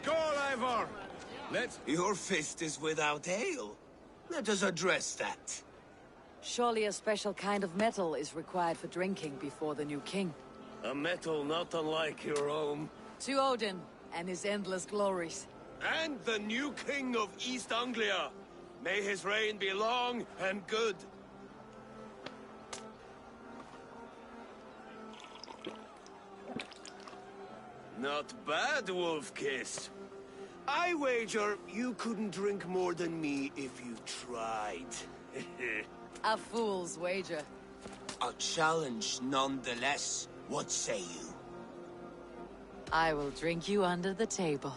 Skull, Ivor! Your fist is without ale. Let us address that. Surely a special kind of metal is required for drinking before the new king. A metal not unlike your own. To Odin and his endless glories. And the new king of East Anglia. May his reign be long and good. Not bad, Wolfkiss. I wager you couldn't drink more than me if you tried. A fool's wager. A challenge nonetheless. What say you? I will drink you under the table.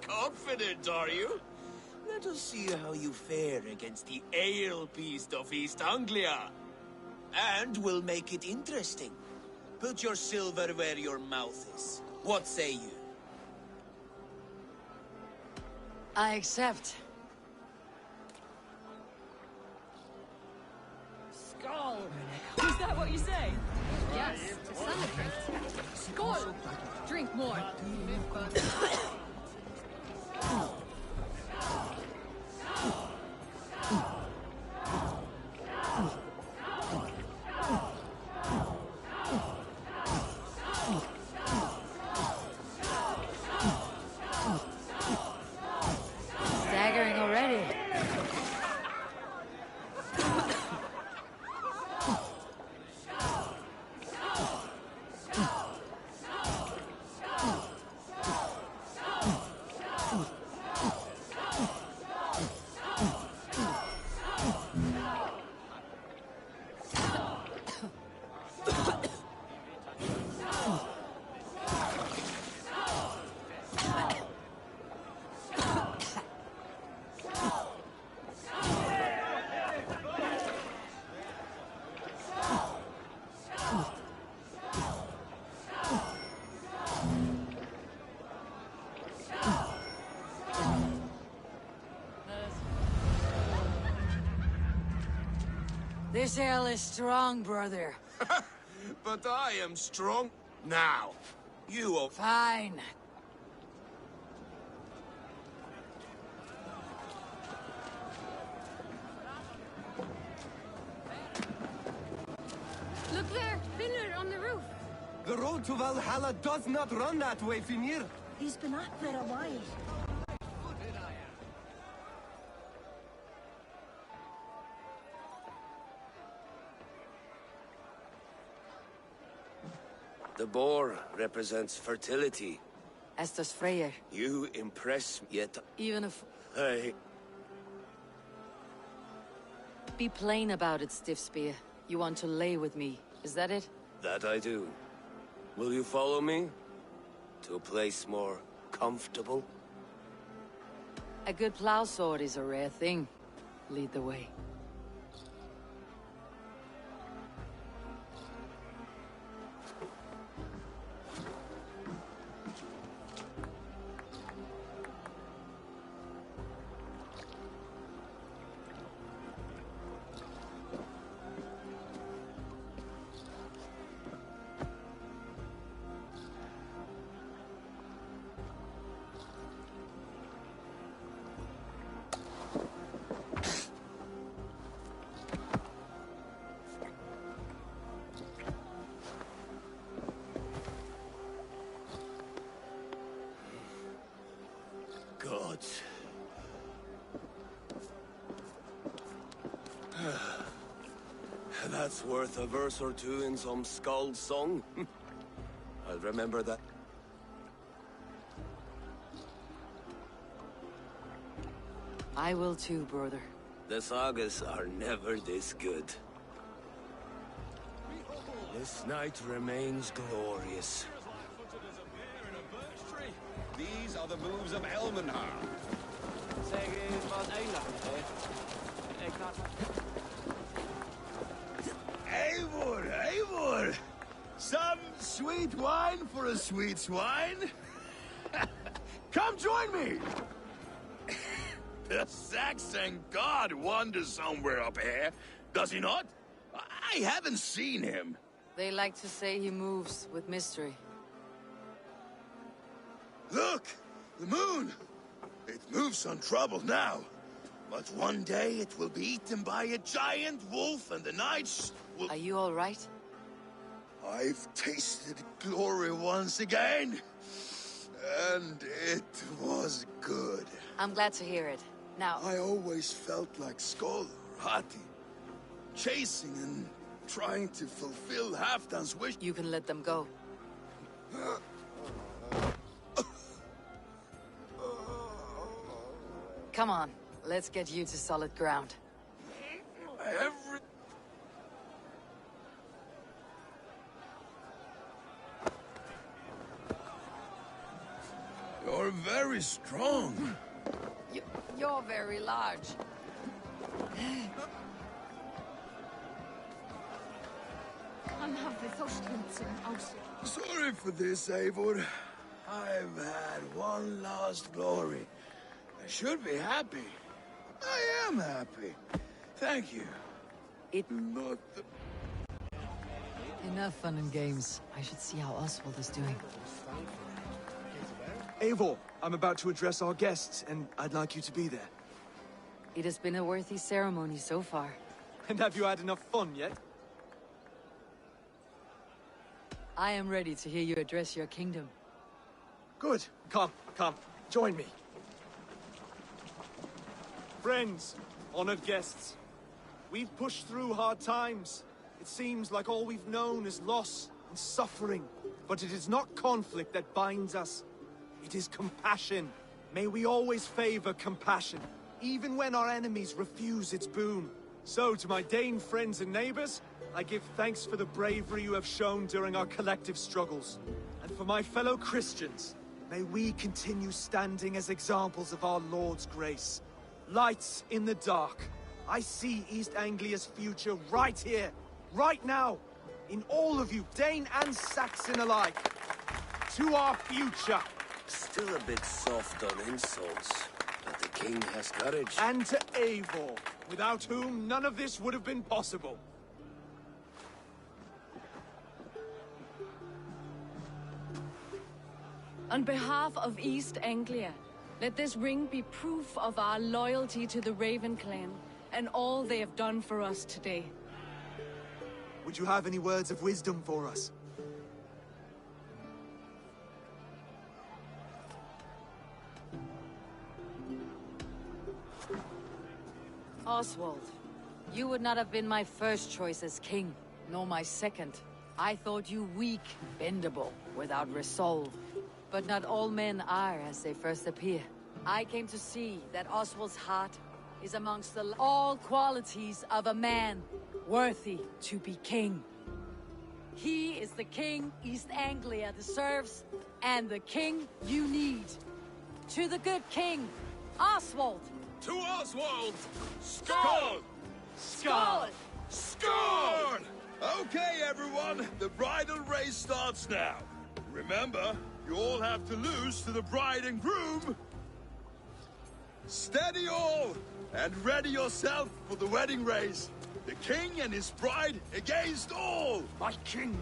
Confident, are you? Let us see how you fare against the ale beast of East Anglia. And we'll make it interesting. Put your silver where your mouth is. What say you? I accept. Skull! Is that what you say? Yes, to some effect. Skull! Drink more. Staggering already. This ale is strong, brother. But I am strong. Now, you are... Fine. Look there, Finner on the roof. The road to Valhalla does not run that way, Finir. He's been up there a while. The boar represents fertility. As does Freyr. You impress me, yet... Even if... I... Be plain about it, Stiff Spear. You want to lay with me, is that it? That I do. Will you follow me? To a place more comfortable? A good plow sword is a rare thing. Lead the way. Gods. That's worth a verse or two in some skald's song. I'll remember that. I will too, brother. The sagas are never this good. This night remains glorious. These are the moves of Elmenhar. Eivor, Eivor! Some sweet wine for a sweet swine? Come join me! The Saxon god wanders somewhere up here, does he not? I haven't seen him. They like to say he moves with mystery. Look! The moon! It moves untroubled now. But one day it will be eaten by a giant wolf and the knights will... Are you all right? I've tasted glory once again. And it was good. I'm glad to hear it. Now, I always felt like Skoll or Hati. Chasing and trying to fulfill Halfdan's wish. you can let them go. Come on, let's get you to solid ground. You're very strong. You're very large. Sorry for this, Eivor. I've had one last glory. I should be happy. I am happy. Thank you. Not the... Enough fun and games. I should see how Oswald is doing. Eivor, I'm about to address our guests, and I'd like you to be there. It has been a worthy ceremony so far. And have you had enough fun yet? I am ready to hear you address your kingdom. Good. Come, join me. Friends, honored guests, we've pushed through hard times. It seems like all we've known is loss and suffering. But it is not conflict that binds us. It is compassion. May we always favor compassion, even when our enemies refuse its boon. So, to my Dane friends and neighbors, I give thanks for the bravery you have shown during our collective struggles. And for my fellow Christians, may we continue standing as examples of our Lord's grace. Lights in the dark. I see East Anglia's future right here, right now, in all of you, Dane and Saxon alike. To our future. Still a bit soft on insults, but the king has courage. And to Eivor, without whom none of this would have been possible. On behalf of East Anglia, let this ring be proof of our loyalty to the Raven clan and all they have done for us today. Would you have any words of wisdom for us? Oswald, you would not have been my first choice as king, nor my second. I thought you weak, bendable, without resolve. But not all men are as they first appear. I came to see that Oswald's heart is amongst all qualities of a man worthy to be king. He is the king East Anglia deserves, and the king you need. To the good king, Oswald! To Oswald! Skull! Skull! Skull! Okay, everyone, the bridal race starts now. Remember, you all have to lose to the bride and groom. Steady all, and ready yourself for the wedding race. The king and his bride against all. My king!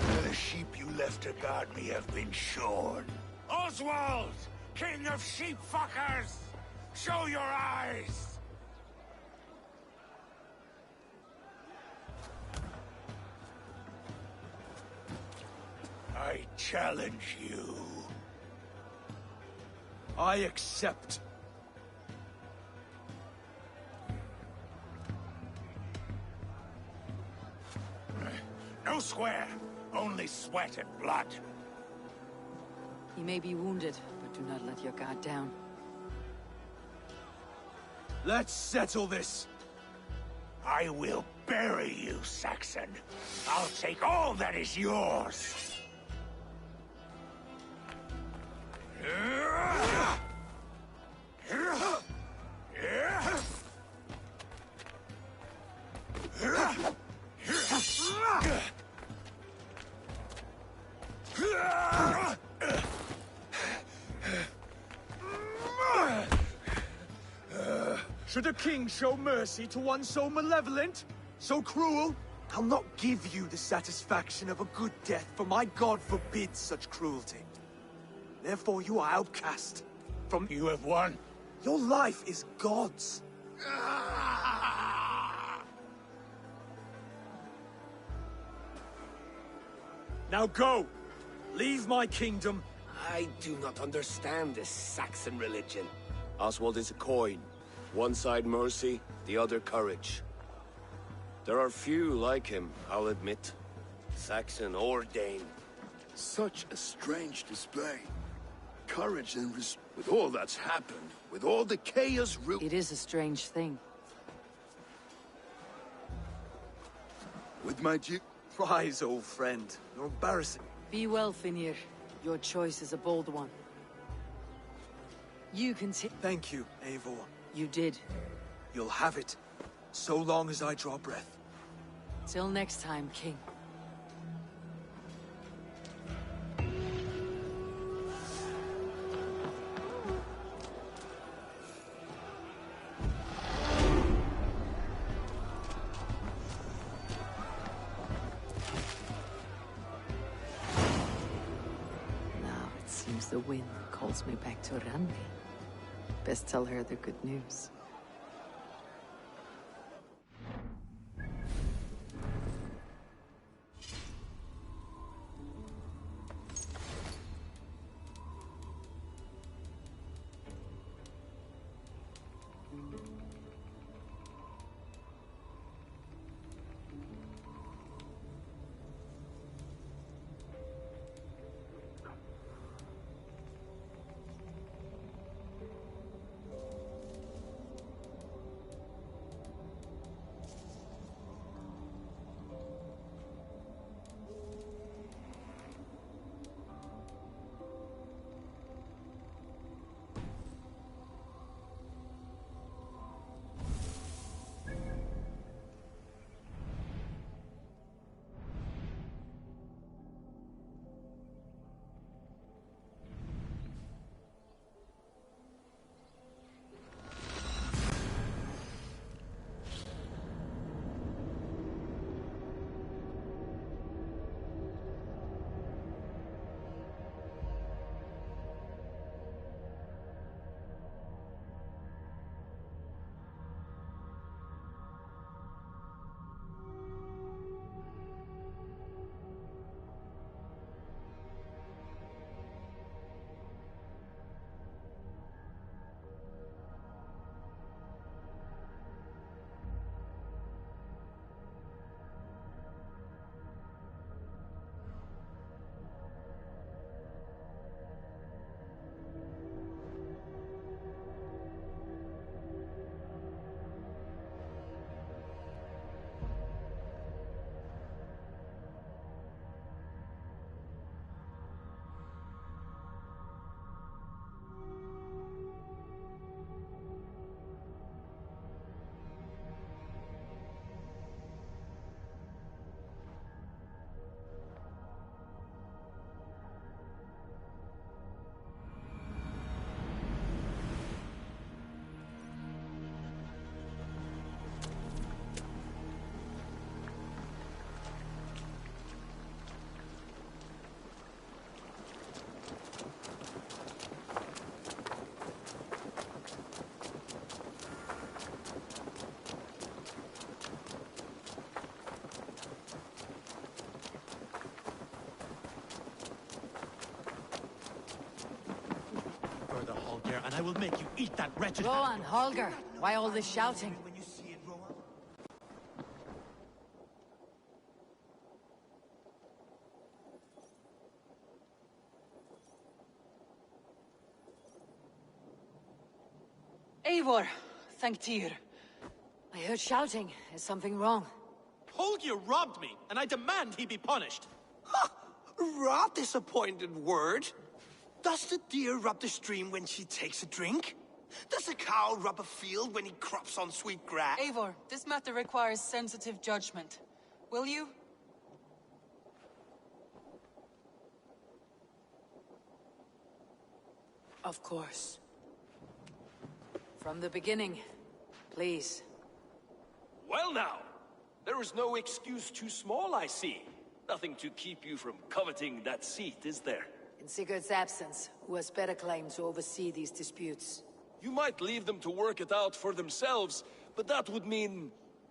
The sheep you left to guard me have been shorn. Oswald! King of sheep fuckers! Show your eyes! I challenge you. I accept. No square, only sweat and blood. He may be wounded, but do not let your guard down. Let's settle this. I will bury you, Saxon. I'll take all that is yours. Should a king show mercy to one so malevolent? So cruel? I'll not give you the satisfaction of a good death, for my god forbids such cruelty. Therefore you are outcast from... You have won. Your life is God's. Now go! Leave my kingdom. I do not understand this Saxon religion. Oswald is a coin. One side mercy, the other courage. There are few like him, I'll admit. Saxon or Dane. Such a strange display. Courage and with all that's happened, with all the chaos It is a strange thing. with my duke. Rise, old friend. You're embarrassing. Be well, Finir. Your choice is a bold one. You can Thank you, Eivor. You did. You'll have it, so long as I draw breath. Till next time, King. Seems the wind calls me back to Randi. Best tell her the good news. And I will make you eat that wretched... Go on, Holger. Why all this shouting? Eivor, thank Tyr. I heard shouting. Is something wrong? Holger robbed me, and I demand he be punished. Raw disappointed word. Does the deer rub the stream when she takes a drink? Does a cow rub a field when he crops on sweet grass? Eivor, this matter requires sensitive judgment. Will you? Of course. From the beginning, please. Well now, There is no excuse too small, I see. Nothing to keep you from coveting that seat, is there? In Sigurd's absence, who has better claim to oversee these disputes? You might leave them to work it out for themselves, but that would mean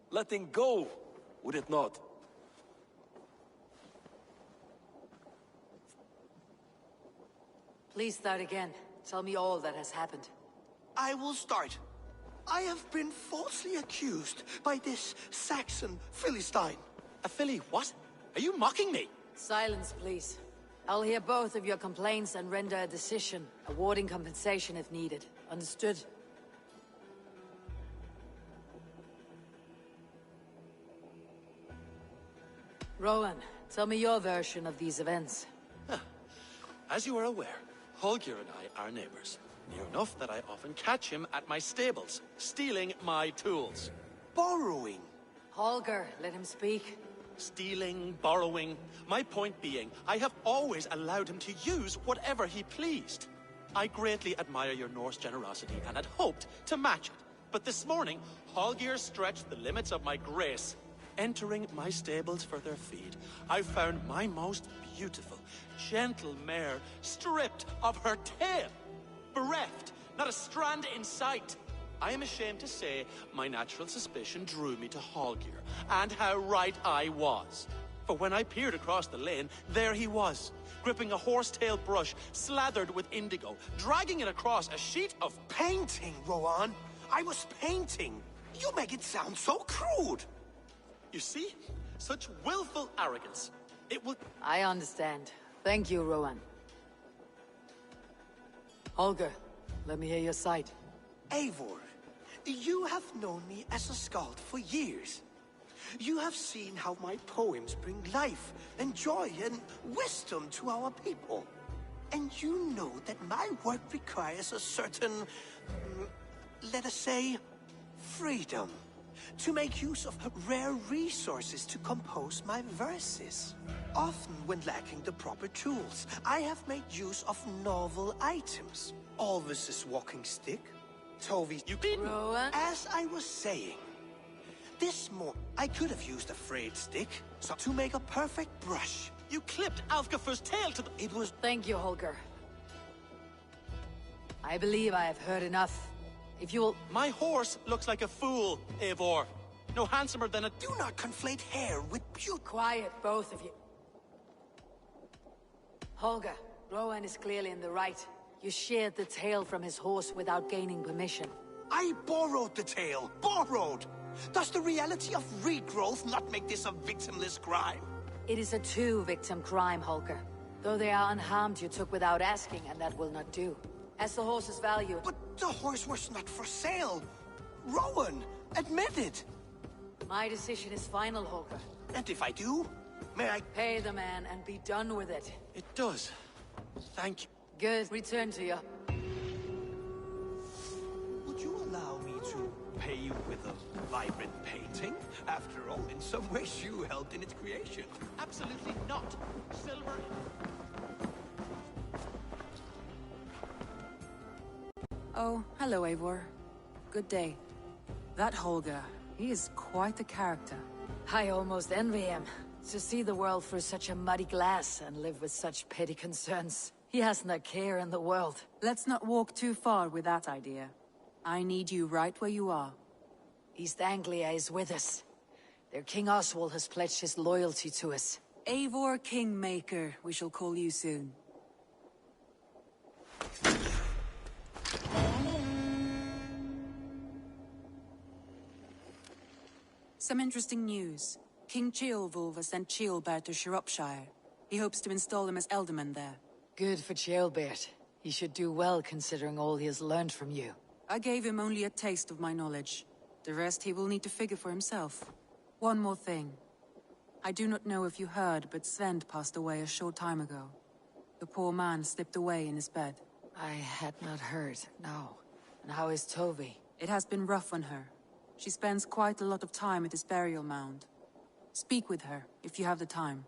letting go, would it not? Please start again. Tell me all that has happened. I will start. I have been falsely accused by this Saxon Philistine. A Philly what? Are you mocking me? Silence, please. I'll hear both of your complaints and render a decision, awarding compensation if needed. Understood? Rowan, tell me your version of these events. As you are aware, Holger and I are neighbors. Near enough that I often catch him at my stables, stealing my tools. Borrowing. Holger, let him speak. Stealing, borrowing. My point being, I have always allowed him to use whatever he pleased. I greatly admire your Norse generosity and had hoped to match it. But this morning, Holger stretched the limits of my grace. Entering my stables for their feed, I found my most beautiful, gentle mare stripped of her tail. Bereft, not a strand in sight. I am ashamed to say my natural suspicion drew me to Holger, and how right I was. For when I peered across the lane, there he was, gripping a horsetail brush slathered with indigo, dragging it across a sheet of painting, Rowan. I was painting. You make it sound so crude. You see? Such willful arrogance. It will... I understand. Thank you, Rowan. Holger, let me hear your side. Eivor, you have known me as a skald for years. You have seen how my poems bring life and joy and wisdom to our people. And you know that my work requires a certain, let us say, freedom. To make use of rare resources to compose my verses. Often when lacking the proper tools, I have made use of novel items. Alvis's walking stick, Tovi's... You didn't! Rowan? As I was saying, I could have used a frayed stick, so to make a perfect brush. You clipped Alfgafur's tail to the... It was... Thank you, Holger. I believe I have heard enough. If you'll... My horse looks like a fool, Eivor. No handsomer than a... Do not conflate hair with beauty. Quiet, both of you. Holger, Rowan is clearly in the right. You sheared the tail from his horse without gaining permission. I borrowed the tail. Borrowed! Does the reality of regrowth not make this a victimless crime? It is a two-victim crime, Holger. Though they are unharmed, you took without asking, and that will not do. As the horse's value... But the horse was not for sale. Rowan, admit it. My decision is final, Holger. And if I do, may I... Pay the man and be done with it. It does. Thank you. Good. Return to you. Would you allow me to pay you with a vibrant painting? After all, in some ways you helped in its creation. Absolutely not. Silver... Oh, hello, Eivor. Good day. That Holger, he is quite the character. I almost envy him. To see the world through such a muddy glass and live with such petty concerns. He hasn't a care in the world. Let's not walk too far with that idea. I need you right where you are. East Anglia is with us. Their King Oswald has pledged his loyalty to us. Eivor Kingmaker, we shall call you soon. Some interesting news. King Ceolwulf has sent Ceolbert to Shropshire. He hopes to install him as Elderman there. Good for Ceolbert. He should do well considering all he has learned from you. I gave him only a taste of my knowledge. The rest he will need to figure for himself. One more thing. I do not know if you heard, but Svend passed away a short time ago. The poor man slipped away in his bed. I had not heard, no. And how is Tovi? It has been rough on her. She spends quite a lot of time at his burial mound. Speak with her, if you have the time.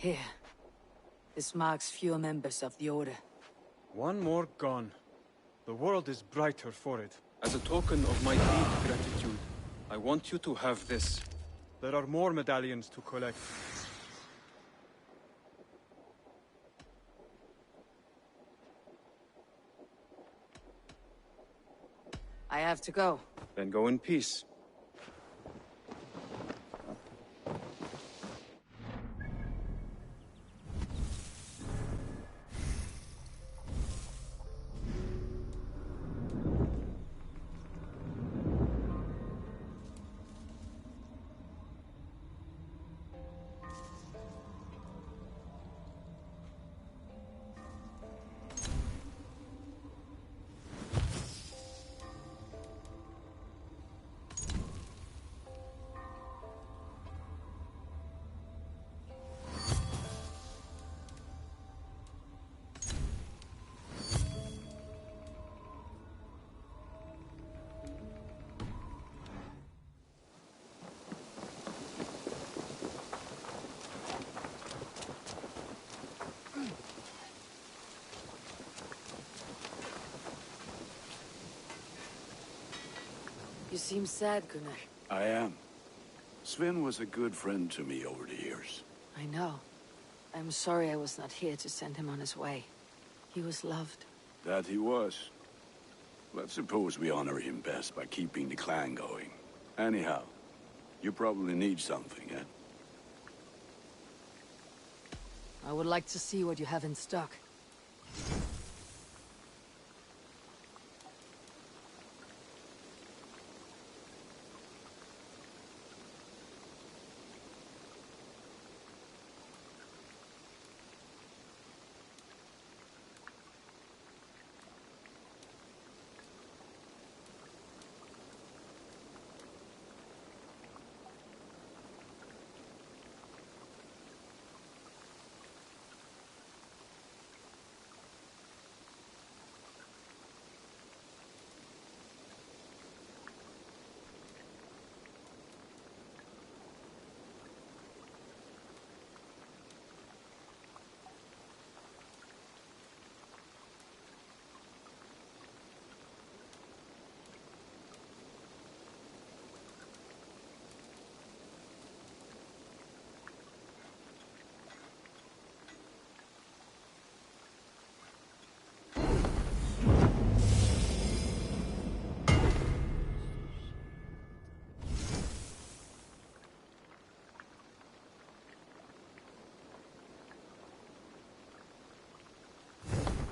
Here. This marks fewer members of the Order. One more gone. The world is brighter for it. As a token of my deep gratitude, I want you to have this. There are more medallions to collect. I have to go. Then go in peace. You seem sad, Gunnar. I am. Sven was a good friend to me over the years. I know. I'm sorry I was not here to send him on his way. He was loved. That he was. Let's suppose we honor him best by keeping the clan going. Anyhow, you probably need something, eh? I would like to see what you have in stock.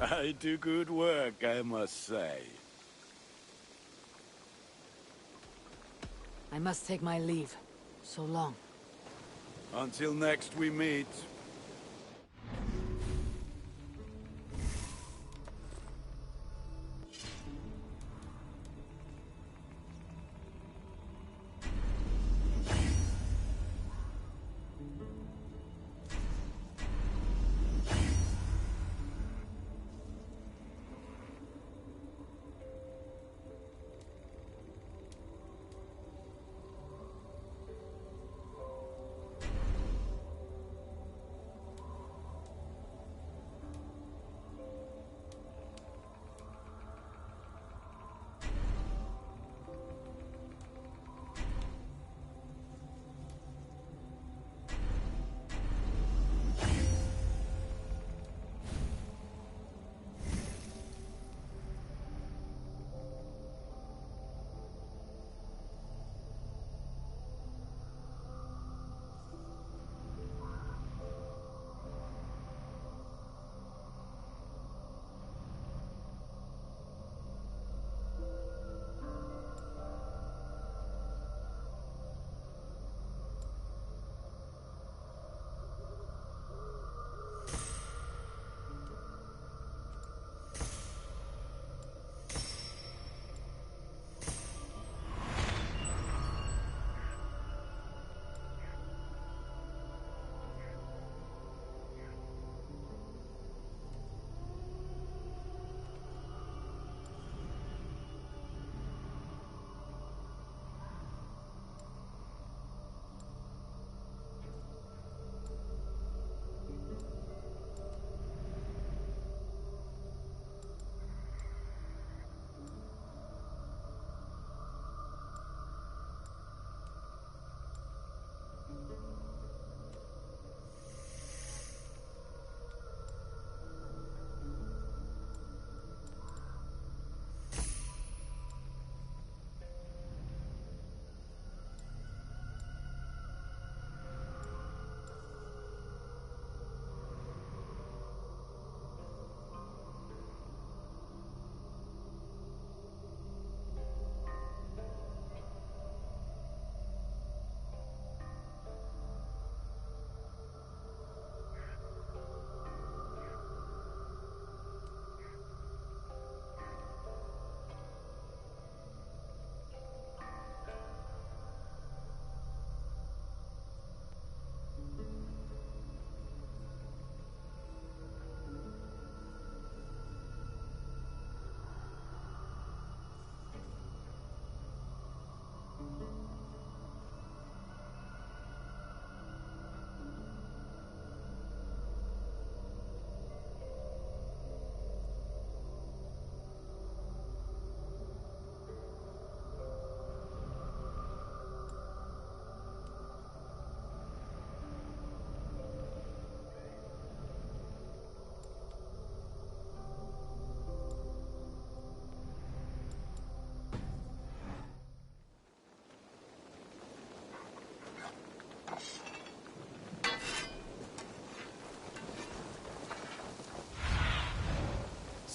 I do good work, I must say. I must take my leave. So long. Until next we meet.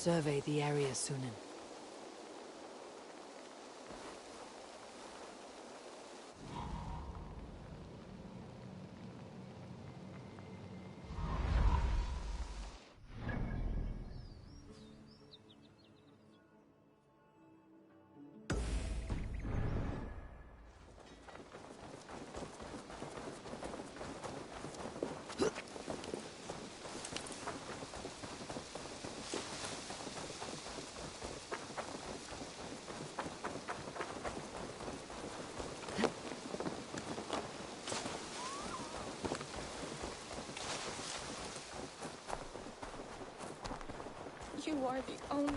survey the area, Sunan. You are the only...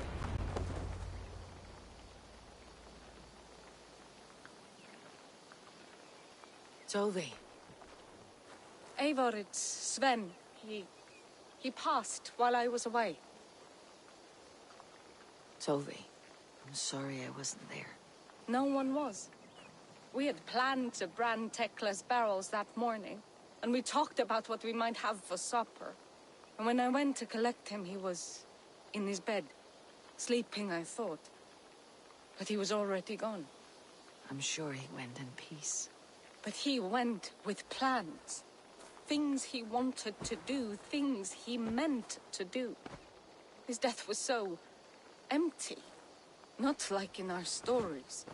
Tolvi. Eivor, it's Sven. He passed while I was away. Tolvi, I'm sorry I wasn't there. No one was. We had planned to brand Tekla's barrels that morning, and we talked about what we might have for supper. And when I went to collect him, he was in his bed. Sleeping, I thought. But he was already gone. I'm sure he went in peace. But he went with plans. Things he wanted to do, things he meant to do. His death was so empty. Not like in our stories.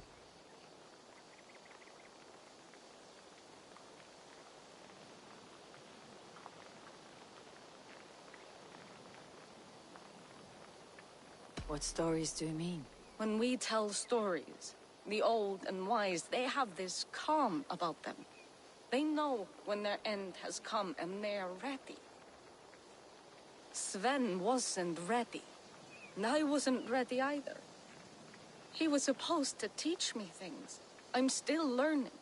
What stories do you mean? When we tell stories, the old and wise, they have this calm about them. They know when their end has come and they're ready. Sven wasn't ready. And I wasn't ready either. He was supposed to teach me things. I'm still learning.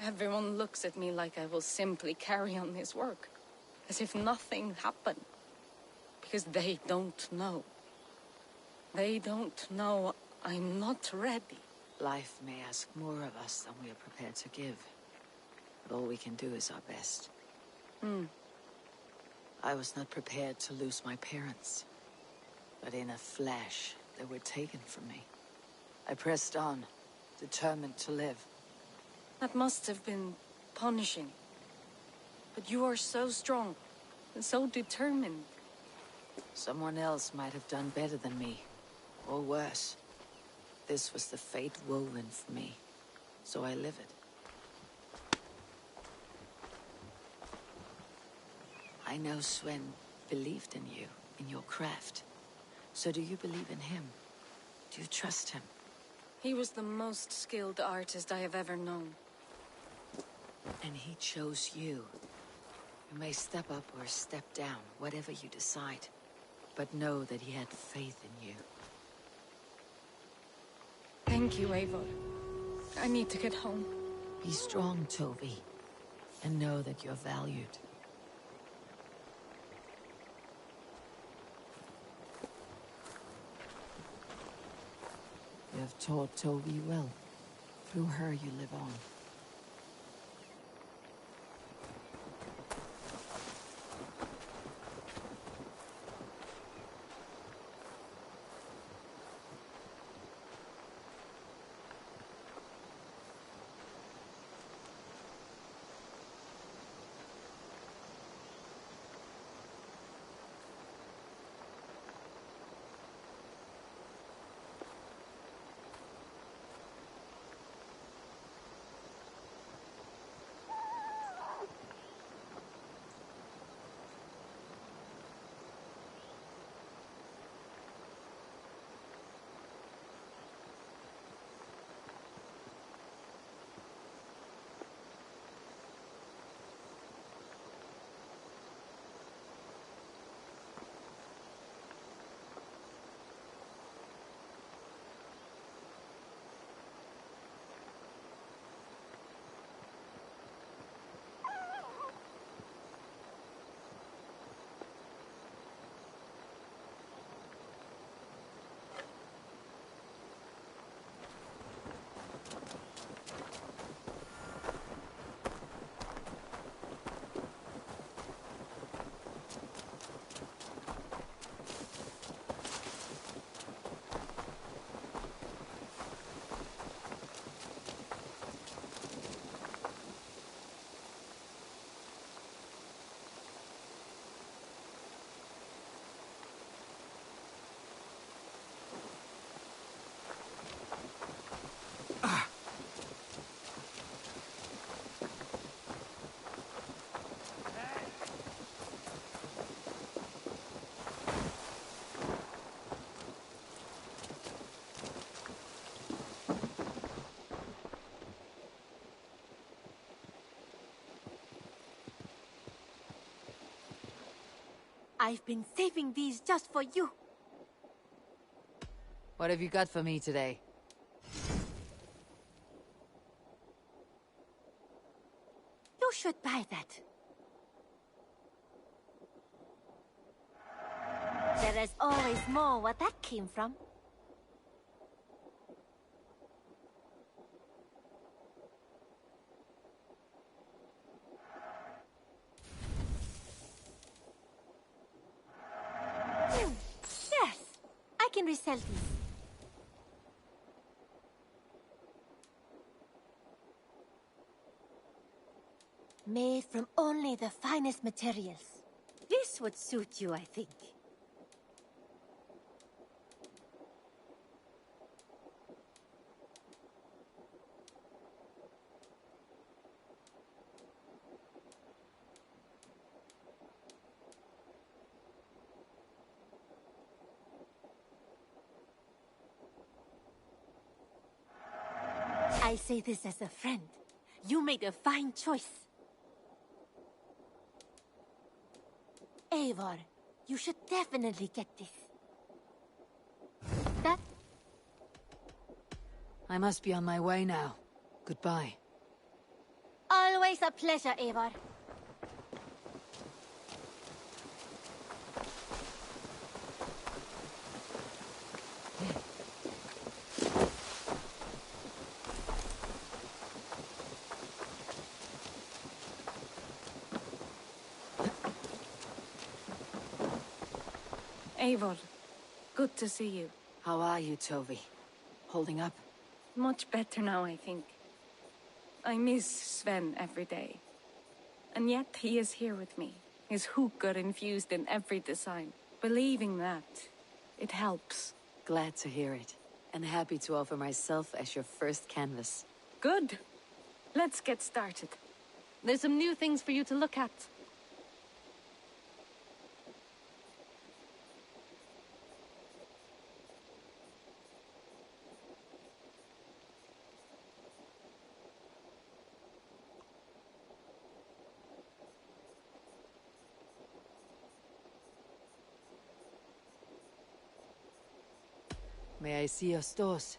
Everyone looks at me like I will simply carry on his work. As if nothing happened. Because they don't know. They don't know I'm not ready. Life may ask more of us than we are prepared to give. But all we can do is our best. I was not prepared to lose my parents. But in a flash, they were taken from me. I pressed on, determined to live. That must have been punishing. But you are so strong and so determined. Someone else might have done better than me. Or worse. This was the fate woven for me. So I live it. I know Sven believed in you, in your craft. So do you believe in him? Do you trust him? He was the most skilled artist I have ever known. And he chose you. You may step up or step down, whatever you decide. But know that he had faith in you. Thank you, Eivor. I need to get home. Be strong, Toby. And know that you're valued. You have taught Toby well. Through her you live on. I've been saving these just for you. What have you got for me today? You should buy that. There is always more where that came from. Yes, I can resell these. Made from only the finest materials. This would suit you, I think. I say this as a friend. You made a fine choice. Eivor, you should definitely get this. That... I must be on my way now. Goodbye. Always a pleasure, Eivor. Eivor, good to see you. How are you, Tovi? Holding up? Much better now, I think. I miss Sven every day. And yet he is here with me. His hook got infused in every design. Believing that, it helps. Glad to hear it. And happy to offer myself as your first canvas. Good. Let's get started. There's some new things for you to look at. May I see your stores?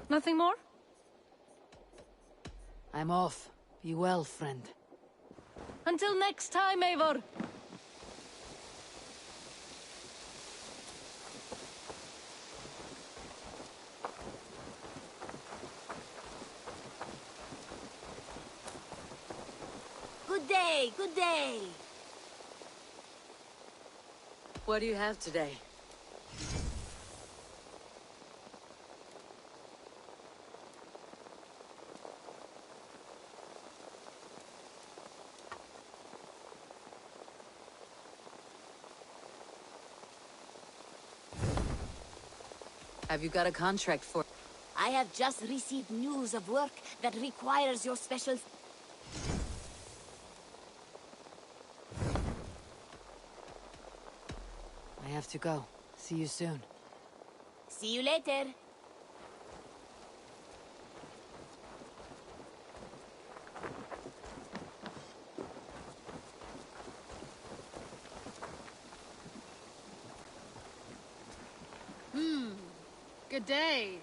Nothing more? I'm off. Be well, friend. Until next time, Eivor! Good day, good day! What do you have today? Have you got a contract for... I have just received news of work that requires your special... I have to go. See you soon. See you later. Good day.